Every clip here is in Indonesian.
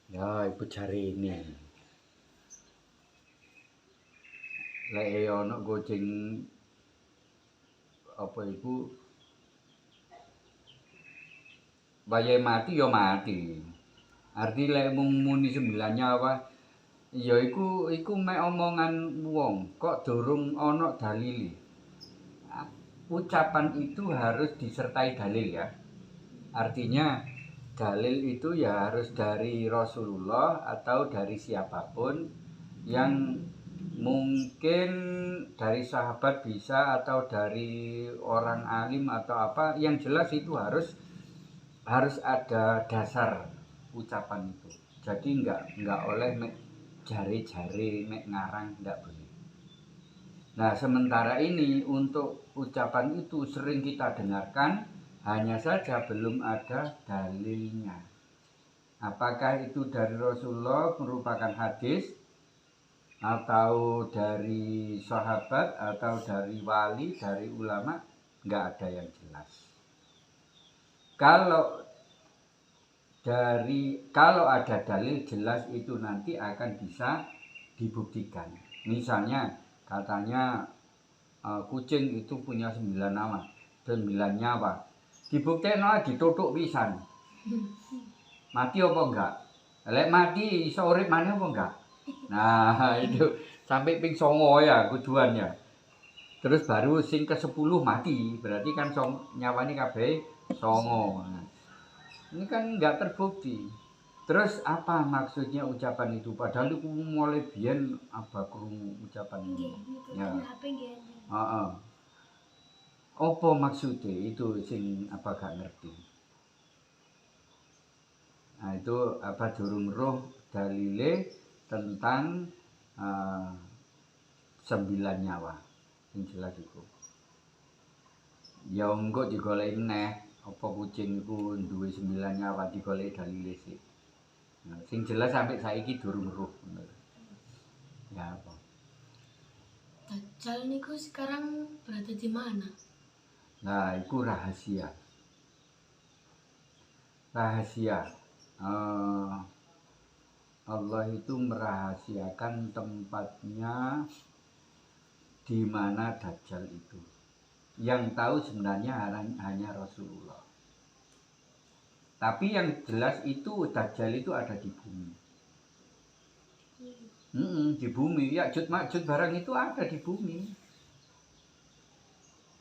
Ya, ibu cari ini. Lek ono kucing apa iku wayahe mati ya mati. Arti lek muni 9 nyawa ya iku mek omongan wong, kok durung ana dalile. Ucapan itu harus disertai dalil ya. Artinya dalil itu ya harus dari Rasulullah atau dari siapapun yang mungkin dari sahabat bisa atau dari orang alim atau apa, yang jelas itu harus ada dasar ucapan itu. Jadi enggak oleh mek jari-jari mek ngarang, enggak boleh. Nah, sementara ini untuk ucapan itu sering kita dengarkan, hanya saja belum ada dalilnya. Apakah itu dari Rasulullah merupakan hadis, atau dari sahabat, atau dari wali, dari ulama, enggak ada yang jelas. Kalau ada dalil jelas itu nanti akan bisa dibuktikan. Misalnya katanya kucing itu punya 9 nyawa. Dibuktikan ditutuk pisan. Mati apa enggak? Lek mati iso urip maneh apa enggak? Nah, itu sampai ping 9 ya kuduannya. Terus baru sing ke-10 mati, berarti kan nyawanya kabeh 9. Nah, ini kan enggak terbukti. Terus apa maksudnya ucapan itu? Padahal itu mulai biyen apa krungu ucapan ini. Ya. Heeh. Apa maksudnya itu sing apa gak ngerti. Nah, itu apa durung roh dalile tentang 9 nyawa. Yang jelas itu. Ya engko digoleki neh apa kucing iku duwe 9 nyawa, digoleki dalile sih. Nah, sing jelas sampai saiki durung roh. Ya apa? Dajjal niku sekarang berada di mana? Nah, itu rahasia. Allah itu merahasiakan tempatnya di mana Dajjal itu. Yang tahu sebenarnya hanya Rasulullah. Tapi yang jelas itu Dajjal itu ada di bumi. Di bumi. Ya'juj Ma'juj barang itu ada di bumi.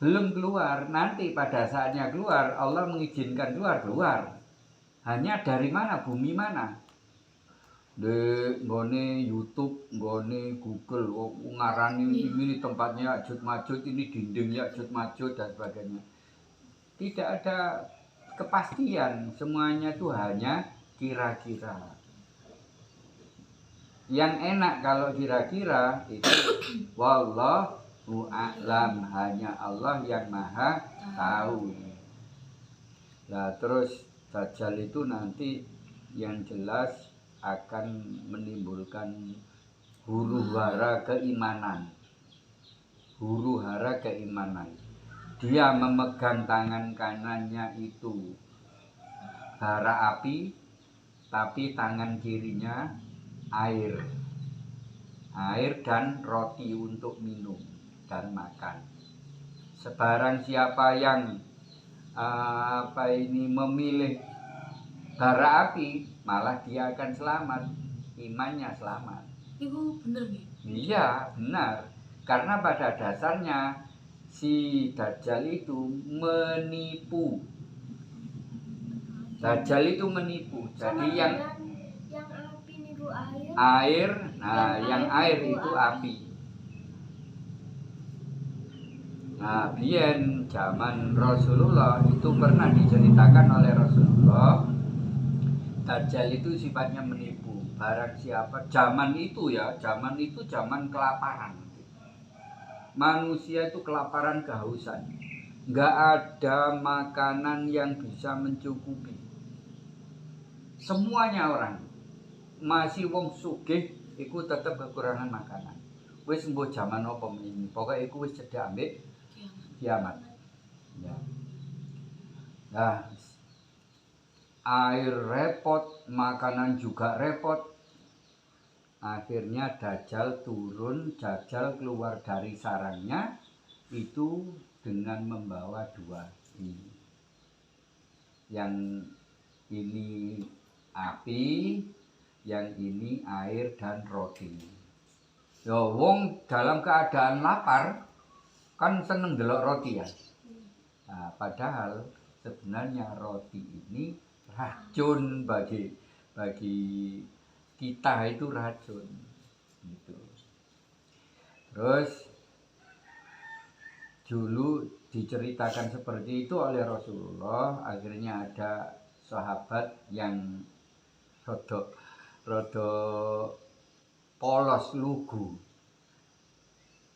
Belum keluar. Nanti pada saatnya keluar, Allah mengizinkan keluar. Hanya dari mana? Bumi mana? Nggone YouTube, nggone Google, ngarani ini tempatnya Ya'juj Ma'juj, ini dinding Ya'juj Ma'juj dan sebagainya. Tidak ada kepastian, semuanya itu hanya kira-kira. Yang enak kalau kira-kira itu wallahu a'lam, hanya Allah yang maha tahu. Nah, terus Dajjal itu nanti yang jelas akan menimbulkan huru-hara keimanan. Dia memegang tangan kanannya itu bara api, tapi tangan kirinya air dan roti untuk minum dan makan. Sebarang siapa yang memilih bara api, malah dia akan selamat, imannya selamat. Itu benar nih? Iya, benar. Karena pada dasarnya si Dajjal itu menipu. Jadi yang api niku air, nah yang air itu api. Nah, biyen zaman Rasulullah itu pernah diceritakan oleh Rasulullah, Dajjal itu sifatnya menipu. Barang siapa zaman itu zaman kelaparan. Manusia itu kelaparan, kehausan. Enggak ada makanan yang bisa mencukupi. Semuanya orang. Masih wong sugih iku tetap kekurangan makanan. Wis mbok zaman apa ini? Pokoke iku wis cedhak ambek kiamat. Ya. Nah, air repot, makanan juga repot. Akhirnya Dajjal turun, Dajjal keluar dari sarangnya itu dengan membawa dua ini. Yang ini api, yang ini air dan roti. Yo, wong dalam keadaan lapar kan seneng delok roti ya. Nah, padahal sebenarnya roti ini racun bagi kita, itu racun gitu. Terus dulu diceritakan seperti itu oleh Rasulullah. Akhirnya ada sahabat yang rodo polos lugu.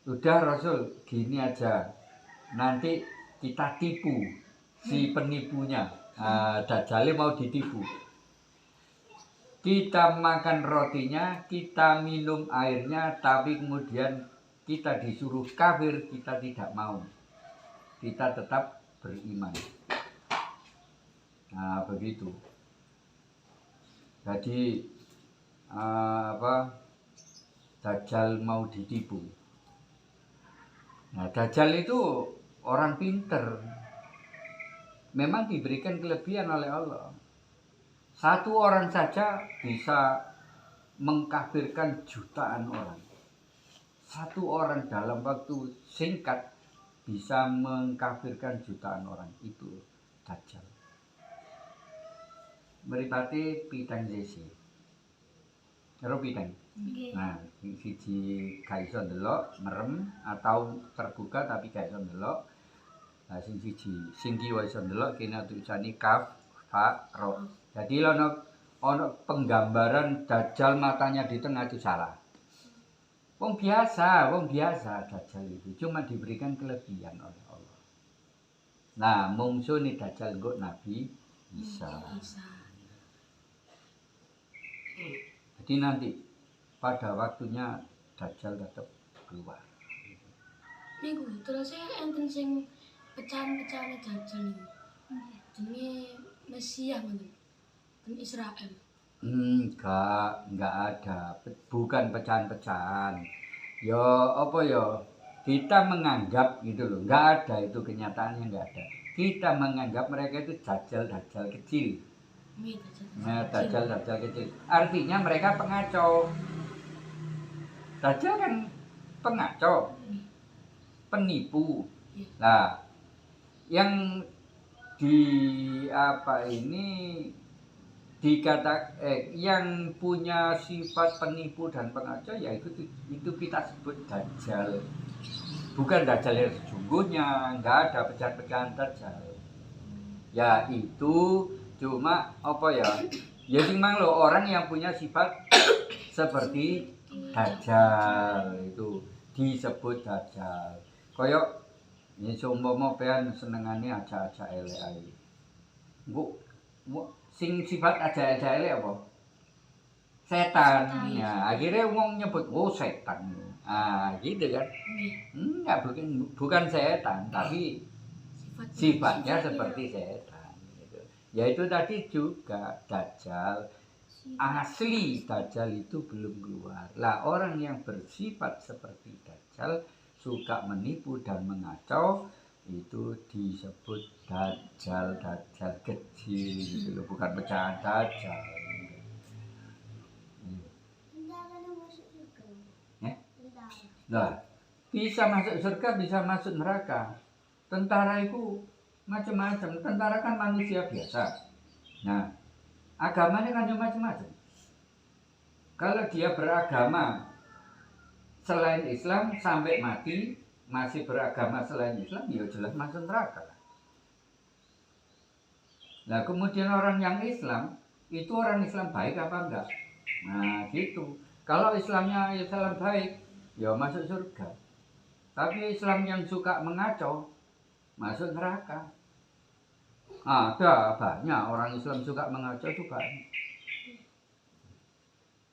Udah Rasul, gini aja, nanti kita tipu si penipunya. Dajjal mau ditipu. Kita makan rotinya, kita minum airnya, tapi kemudian kita disuruh kafir, kita tidak mau. Kita tetap beriman. Nah, begitu. Jadi Dajjal mau ditipu. Nah, Dajjal itu orang pinter. Memang diberikan kelebihan oleh Allah. Satu orang saja bisa mengkafirkan jutaan orang. Satu orang dalam waktu singkat bisa mengkafirkan jutaan orang. Itu Dajjal. Meripati pitang jesi. Karo pitang. Nah, siji gak iso ndelok, merem atau terbuka tapi gak iso ndelok. Nah, sing siji, sing kiwa iso ndelok kene tulisane kaf, fa, ro. Jadi ono penggambaran Dajjal matanya di tengah itu salah. Wong biasa Dajjal itu cuma diberikan kelebihan oleh Allah. Nah, mungsu nih Dajjal nggo Nabi Isa. Jadi nanti pada waktunya Dajjal tetap keluar. Niku terus enten sing pecahan-pecahane Dajjal niku. Jenenge Mesias ngoten. Israel. Enggak ada, bukan pecahan-pecahan. Yo apa yo? Kita menganggap gitu loh, enggak ada itu, kenyataannya enggak ada. Kita menganggap mereka itu dajjal kecil. Nah, dajjal kecil. Artinya mereka pengacau. Dajjal kan pengacau, penipu. Nah, yang yang punya sifat penipu dan pengacau, ya itu kita sebut Dajjal. Bukan Dajjal yang sesungguhnya, enggak ada pecahan-pecahan Dajjal. Ya itu cuma ya sing mang lo orang yang punya sifat seperti Dajjal itu disebut Dajjal. Koyok ini seumpama pean senengane aja-aja elek ae. Bu sing sifat aja-aja elek apa? Setan. Ya, akhirnya wong nyebut setan. Gitu kan. Enggak, bukan setan, tapi sifatnya seperti setan gitu. Yaitu tadi juga Dajjal asli Dajjal itu belum keluar. Lah orang yang bersifat seperti Dajjal, suka menipu dan mengacau, itu disebut Dajjal kecil gitu, bukan pecahan Dajjal. Nah, bisa masuk surga, bisa masuk neraka. Tentara itu macam-macam. Tentara kan manusia biasa. Nah, agamanya kan macam-macam. Kalau dia beragama selain Islam sampai mati masih beragama selain Islam, ya jelas masuk neraka. Nah, kemudian orang yang Islam itu orang Islam baik apa enggak? Nah, gitu. Kalau Islamnya Islam baik, ya masuk surga. Tapi Islam yang suka mengacau, masuk neraka. Ada banyak orang Islam suka mengacau itu banyak.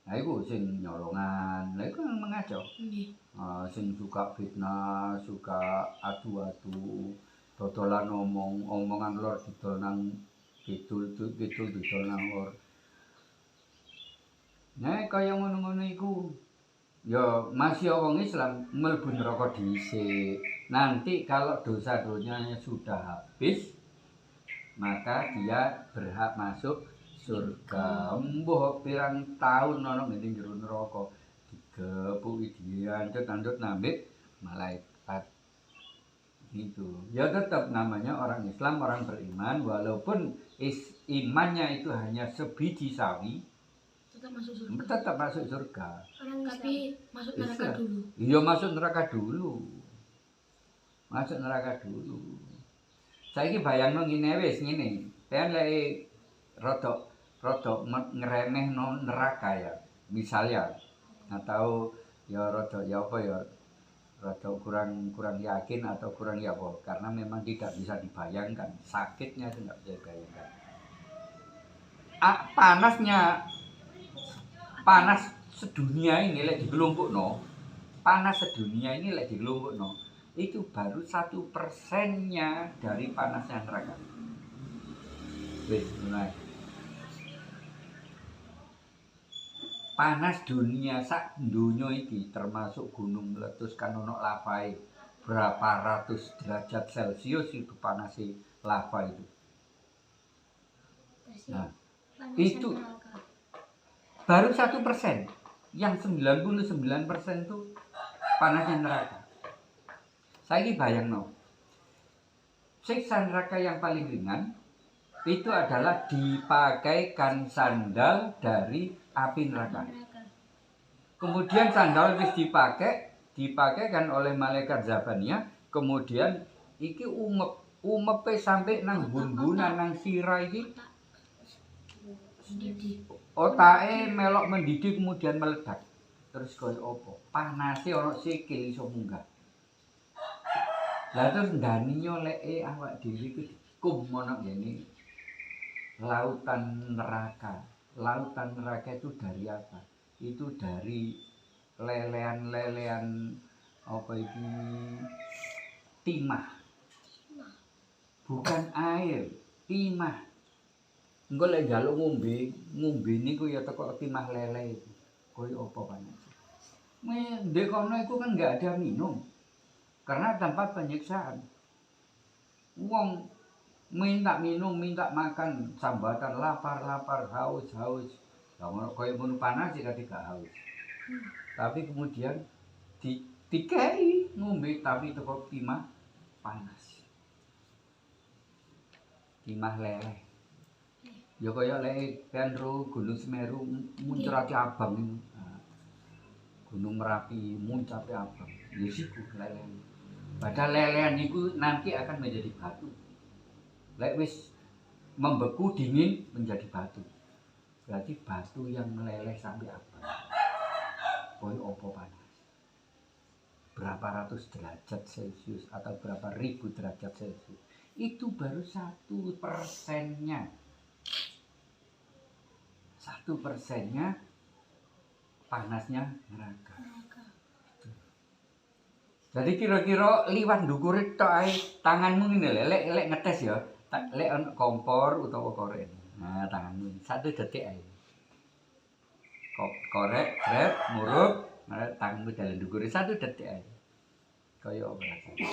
Nah itu sing nyolongan, nah itu yang mengacau. Sing suka fitnah, suka adu-adu, dodolan omongan lor didol nang kidul didol nangor. Nek kaya ngono-ngono iku ya masih wong Islam mlebu neraka dhisik. Nanti kalau dosa-dosanya sudah habis, maka dia berhak masuk surga. Mbuh pirang tahun ana ning jero neraka digepuki diancut-ancut nambik malaikat. Gitu. Ya tetap namanya orang Islam, orang beriman walaupun imannya itu hanya sebiji sawi, tetap masuk surga. Tapi masuk neraka dulu. Iya masuk neraka dulu. Masuk neraka dulu. Saiki bayangno ngene wis ngene. Kan lek rada ngremehno neraka ya. Misalnya atau ya rada ya apa ya rada kurang yakin atau kurang ya apa karena memang tidak bisa dibayangkan sakitnya itu nggak bisa dibayangkan. Panas sedunia ini lek dikelompokno, panas sedunia ini lek dikelompokno, itu baru 1%-nya dari panasnya neraka. Wis mulai. Panas dunia sak donya iki termasuk gunung meletus kan ono lavae berapa ratus derajat Celcius itu panasnya lava itu. Nah, itu baru 1%. Yang 99% itu panasnya neraka. Saiki bayangno. Siksa neraka yang paling ringan itu adalah dipakaikan sandal dari api neraka. Kemudian sandal wis dipakai kan oleh malaikat Zabaniyah, kemudian iki umepe sampai nang bun-bunan nang sirah iki. Otake melok mendidih kemudian meledak. Terus koyo apa? Panase ana sikil iso munggah. Lah terus ndani nyoleke awak dhewe iku dikum ana ngene lautan neraka. Lautan neraka itu dari apa? Itu dari lelean-lelean apa itu timah. Bukan air, timah. Engko lek njaluk ngombe niku ya teko timah lele itu. Koyo apa panas. Ndek kono iku kan enggak ada minum. Karena tempat penyiksaan. Wong minta minum, minta makan, sambatan lapar, haus. Lah koyo ngono panas sih ketika haus. Tapi kemudian dikei ngombe tapi teko timah panas. Timah lele. Ya kaya lek Penro Gunung Semeru muncrat abang. Gunung Merapi muncrat abang. Ya siku lelean. Padahal lelean itu nanti akan menjadi batu. Lek wis membeku dingin menjadi batu. Berarti batu yang meleleh sampai abang. Koyo opo panas. Berapa ratus derajat Celcius atau berapa ribu derajat Celcius. Itu baru 1%-nya. 1%-nya panasnya neraka. Jadi kira-kira liwat ndukur tok ae tanganmu ngene lek ngetes ya. Lek ono kompor utawa korek. Nah, tanganmu 1 detik ae. Korek, grep, murup, tanganmu dalan ndukur 1 detik ae. Kaya apa rasane?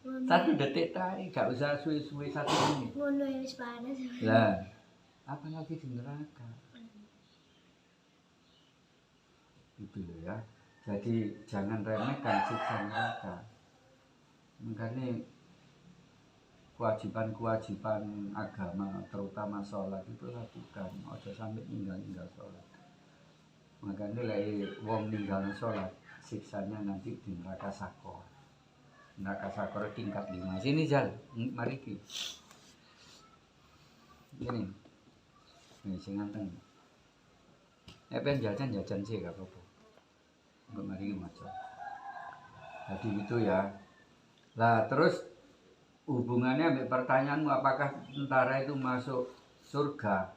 1 detik ae, gak usah suwe-suwe 1 menit. Ngono ya wis panas. Lah, apalagi di neraka. Itu ya. Jadi jangan remehkan siksa neraka. Makanya kewajiban-kewajiban agama terutama sholat itu lakukan. Ojo sampai ninggal sholat. Makanya lek wong ninggal sholat siksanya nanti di neraka sakor. Neraka sakor tingkat 5. Sini Jal, mari ki. Ini. Nih sing nganteng. Jajan sih gak apa-apa. Enggak mari maca. Jadi gitu ya. Lah terus hubungannya ambil pertanyaanmu apakah tentara itu masuk surga?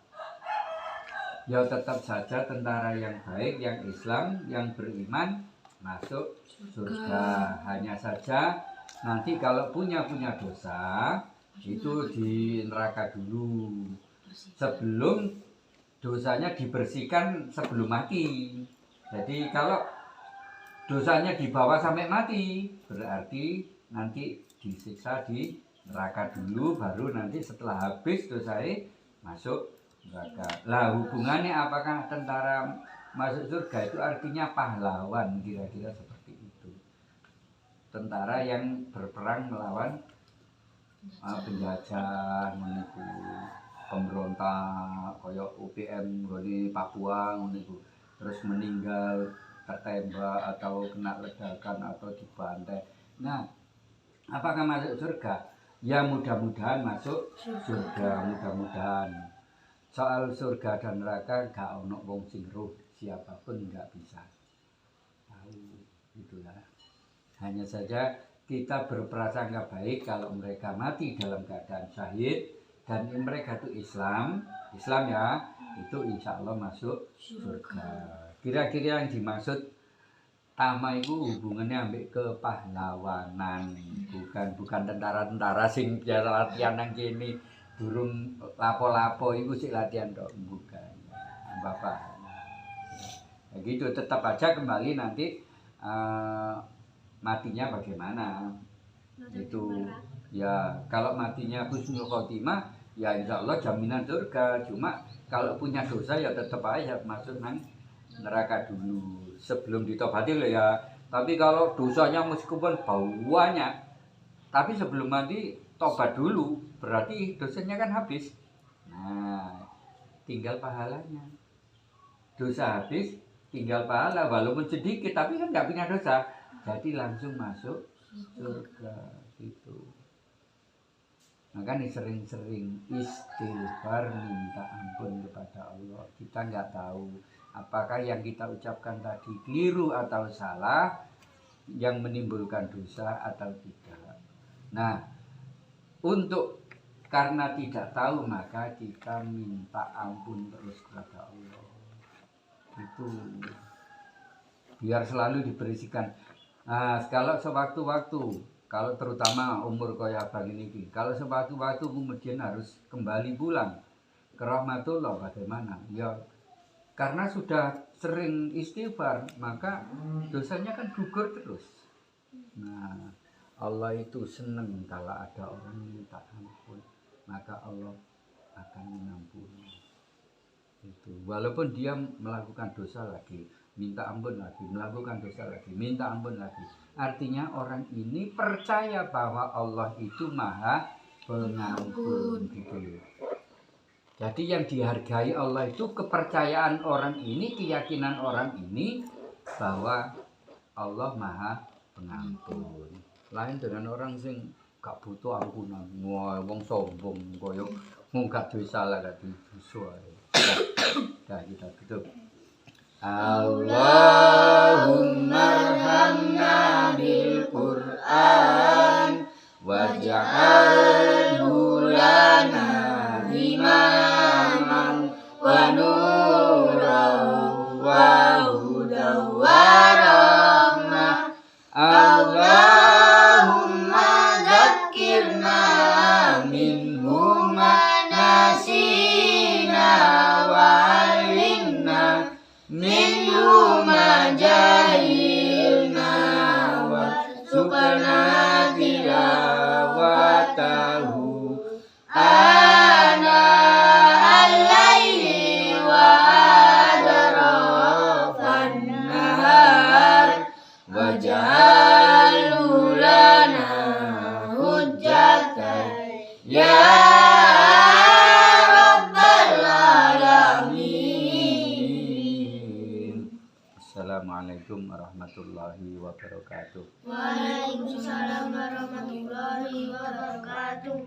Ya tetap saja tentara yang baik, yang Islam, yang beriman masuk surga. Hanya saja nanti kalau punya dosa itu di neraka dulu sebelum dosanya dibersihkan sebelum mati. Jadi kalau dosanya dibawa sampai mati berarti nanti disiksa di neraka dulu, baru nanti setelah habis dosanya masuk neraka. Lah hubungannya apakah tentara masuk surga itu artinya pahlawan, kira-kira seperti itu. Tentara yang berperang melawan penjajah, menipu pemberontak, koyok UPM di Papua, menipu terus meninggal tertembak atau kena ledakan atau dibantai. Nah, apakah masuk surga? Ya mudah-mudahan masuk surga, mudah-mudahan. Soal surga dan neraka gak ono wong sing roh, siapapun nggak bisa tahu, itulah. Hanya saja kita berprasangka baik kalau mereka mati dalam keadaan syahid dan mereka itu Islam ya, itu insya Allah masuk surga. Kira-kira yang dimaksud tama itu hubungannya ambek kepahlawanan, bukan tentara-tentara sing biasa latihan nang kene durung lapo-lapo itu sih latihan tok, bukan. Bapak. Begitu, tetap aja kembali nanti matinya bagaimana. Itu ya kalau matinya husnul khotimah ya insya Allah jaminan surga. Cuma kalau punya dosa ya tetap aja masuk nang neraka dulu sebelum ditobati loh ya. Tapi kalau dosanya meskipun banyak, tapi sebelum mati tobat dulu, berarti dosanya kan habis. Nah, tinggal pahalanya. Dosa habis, tinggal pahala walaupun sedikit, tapi kan nggak punya dosa, jadi langsung masuk surga gitu. Makanya sering-sering istighfar, minta ampun kepada Allah. Kita nggak tahu apakah yang kita ucapkan tadi keliru atau salah, yang menimbulkan dosa atau tidak. Nah, untuk karena tidak tahu maka kita minta ampun terus kepada Allah. Itu biar selalu diberisikan. Nah, kalau sewaktu-waktu, kalau terutama umur kaya abang ini, kalau sewaktu-waktu kemudian harus kembali pulang ke rahmatullah, bagaimana? Ya karena sudah sering istighfar, maka dosanya kan gugur terus. Nah, Allah itu senang kalau ada orang minta ampun, maka Allah akan mengampuni. Itu walaupun dia melakukan dosa lagi, minta ampun lagi, melakukan dosa lagi, minta ampun lagi. Artinya orang ini percaya bahwa Allah itu Maha Pengampun gitu. Jadi yang dihargai Allah itu kepercayaan orang ini, keyakinan orang ini bahwa Allah Maha Pengampun. Lain dengan orang sing gak butuh ampunan, wah wong sombong koyo wong gak duwe salah gak duwe dosa. Nah, kita tutup. Allahumma arhamna bil Qur'an waj'alhu lana imaman wa nuran wa hudan wa rahmah. Allahumma dzakkirna minhu ma nasina wa 'allimna minhu ma jahilna wa subhana tilawatahu ana al-laili wa adrafan nahar waj'alhu lana hujjatan ya rabbal alamin. Assalamualaikum warahmatullahi wabarakatuh. Waalaikumsalam warahmatullahi wabarakatuh.